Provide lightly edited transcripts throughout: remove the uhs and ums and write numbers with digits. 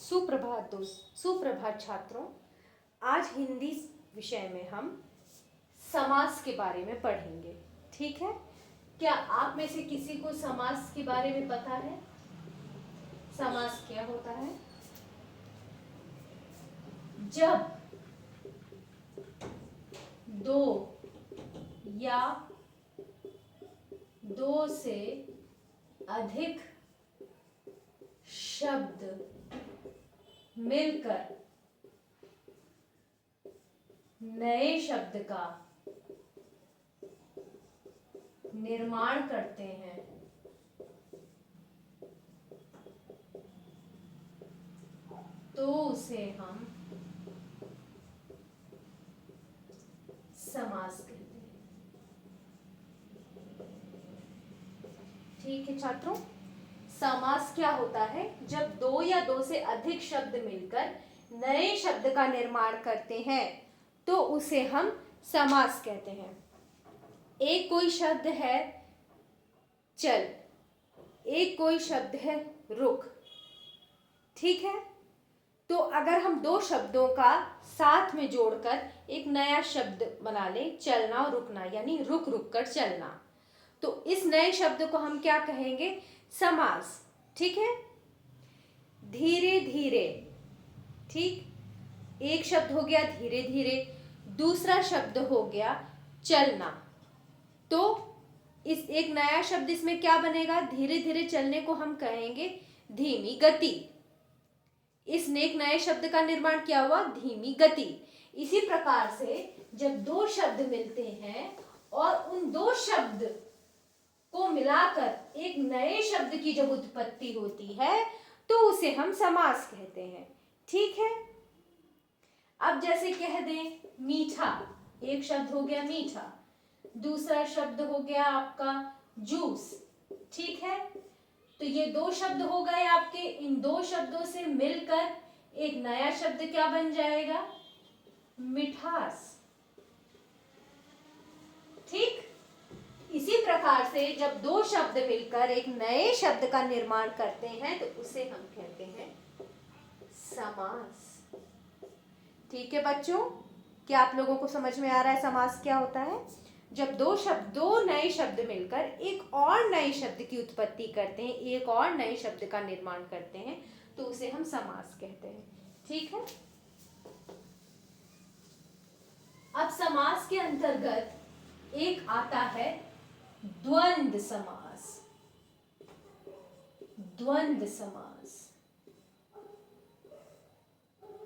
सुप्रभात छात्रों। आज हिंदी विषय में हम समास के बारे में पढ़ेंगे। ठीक है, क्या आप में से किसी को समास के बारे में पता है? समास क्या होता है? जब दो या दो से अधिक शब्द मिलकर नए शब्द का निर्माण करते हैं तो उसे हम समास कहते हैं। ठीक है छात्रों, समास क्या होता है? जब दो या दो से अधिक शब्द मिलकर नए शब्द का निर्माण करते हैं तो उसे हम समास कहते हैं। एक कोई शब्द है चल, एक कोई शब्द है रुक। ठीक है, तो अगर हम दो शब्दों का साथ में जोड़कर एक नया शब्द बना लें, चलना और रुकना, यानी रुक रुक कर चलना, तो इस नए शब्द को हम क्या कहेंगे? समास। ठीक है, धीरे धीरे। ठीक, एक शब्द हो गया धीरे धीरे, दूसरा शब्द हो गया चलना, तो इस एक नया शब्द इसमें क्या बनेगा? धीरे धीरे चलने को हम कहेंगे धीमी गति। इस एक नए शब्द का निर्माण क्या हुआ? धीमी गति। इसी प्रकार से जब दो शब्द मिलते हैं और उन दो शब्द को मिलाकर एक नए शब्द की जब उत्पत्ति होती है तो उसे हम समास कहते हैं। ठीक है, अब जैसे कह दें मीठा, एक शब्द हो गया मीठा, दूसरा शब्द हो गया आपका जूस। ठीक है, तो ये दो शब्द हो गए आपके। इन दो शब्दों से मिलकर एक नया शब्द क्या बन जाएगा? मिठास। ठीक, इसी प्रकार से जब दो शब्द मिलकर एक नए शब्द का निर्माण करते हैं तो उसे हम कहते हैं समास। ठीक है बच्चों, क्या आप लोगों को समझ में आ रहा है समास क्या होता है? जब दो नए शब्द मिलकर एक और नए शब्द की उत्पत्ति करते हैं, एक और नए शब्द का निर्माण करते हैं तो उसे हम समास कहते हैं। ठीक है, अब समास के अंतर्गत एक आता है द्वंद्व समास। द्वंद्व समास,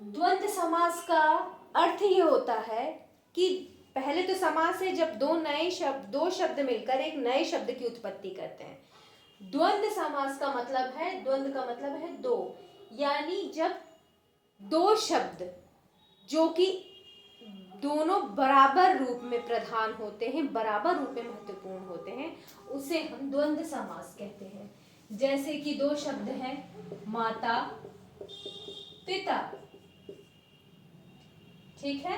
द्वंद्व समास का अर्थ ये होता है कि पहले तो समास है जब दो शब्द मिलकर एक नए शब्द की उत्पत्ति करते हैं। द्वंद्व समास का मतलब है, द्वंद्व का मतलब है दो, यानी जब दो शब्द जो कि दोनों बराबर रूप में प्रधान होते हैं, बराबर रूप में महत्वपूर्ण होते हैं, उसे हम द्वंद्व समास कहते हैं। जैसे कि दो शब्द हैं माता पिता। ठीक है,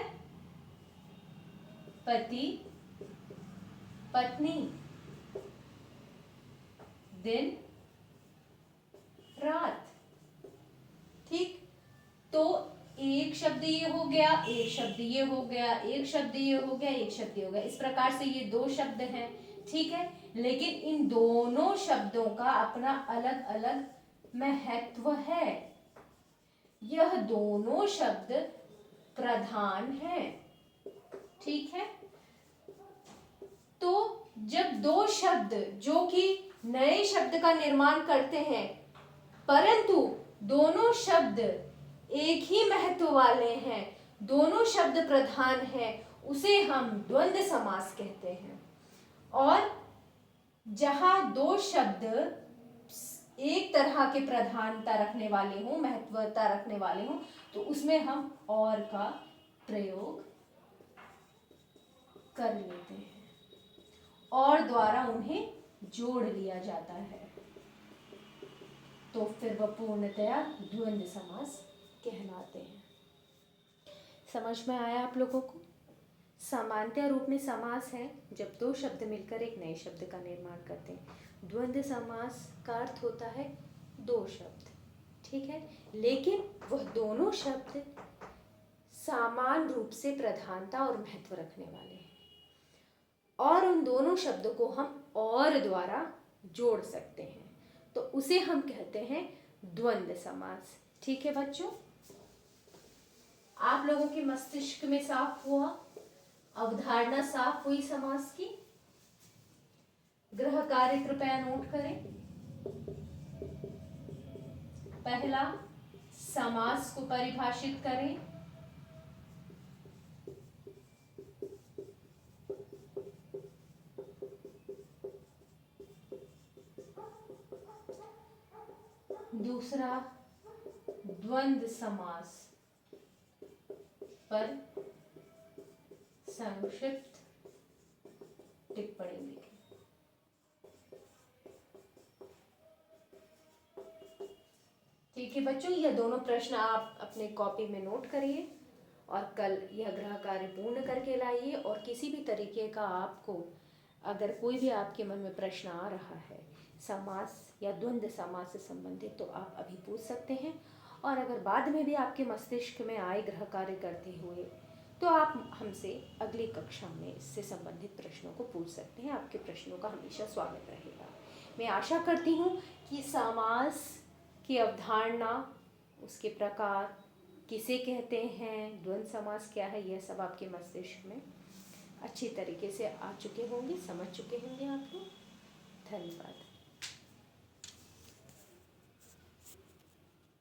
पति पत्नी, दिन रात। ठीक, तो एक शब्द ये हो गया, एक शब्द ये हो गया, एक शब्द ये हो गया, एक शब्द ये हो गया। इस प्रकार से ये दो शब्द हैं। ठीक है, लेकिन इन दोनों शब्दों का अपना अलग अलग महत्व है। यह दोनों शब्द प्रधान हैं। ठीक है, तो जब दो शब्द जो कि नए शब्द का निर्माण करते हैं परंतु दोनों शब्द एक ही महत्व वाले हैं, दोनों शब्द प्रधान हैं, उसे हम द्वंद्व समास कहते हैं। और जहां दो शब्द एक तरह के प्रधानता रखने वाले हों, महत्वता रखने वाले हों, तो उसमें हम और का प्रयोग कर लेते हैं और द्वारा उन्हें जोड़ लिया जाता है, तो फिर वह पूर्णतया द्वंद्व समास कहलाते हैं। समझ में आया आप लोगों को? सामान्य रूप में समास है जब दो शब्द मिलकर एक नए शब्द का निर्माण करते हैं। द्वंद्व समास का अर्थ होता है दो शब्द। ठीक है, लेकिन वह दोनों शब्द समान रूप से प्रधानता और महत्व रखने वाले हैं और उन दोनों शब्दों को हम और द्वारा जोड़ सकते हैं, तो उसे हम कहते हैं द्वंद्व समास। ठीक है बच्चों, आप लोगों के मस्तिष्क में साफ हुआ, अवधारणा साफ हुई समास की। गृह कार्य कृपया नोट करें। पहला, समास को परिभाषित करें। दूसरा, द्वंद्व समास पर संक्षिप्त टिप्पणी लिखें। ठीक है बच्चों, यह दोनों प्रश्न आप अपने कॉपी में नोट करिए और कल यह गृह कार्य पूर्ण करके लाइए। और किसी भी तरीके का आपको अगर कोई भी आपके मन में प्रश्न आ रहा है समास या द्वंद्व समास से संबंधित, तो आप अभी पूछ सकते हैं। और अगर बाद में भी आपके मस्तिष्क में आए गृह कार्य करते हुए, तो आप हमसे अगली कक्षा में इससे संबंधित प्रश्नों को पूछ सकते हैं। आपके प्रश्नों का हमेशा स्वागत रहेगा। मैं आशा करती हूँ कि समास की अवधारणा, उसके प्रकार, किसे कहते हैं, द्वंद्व समास क्या है, यह सब आपके मस्तिष्क में अच्छी तरीके से आ चुके होंगे, समझ चुके होंगे आप लोग। धन्यवाद।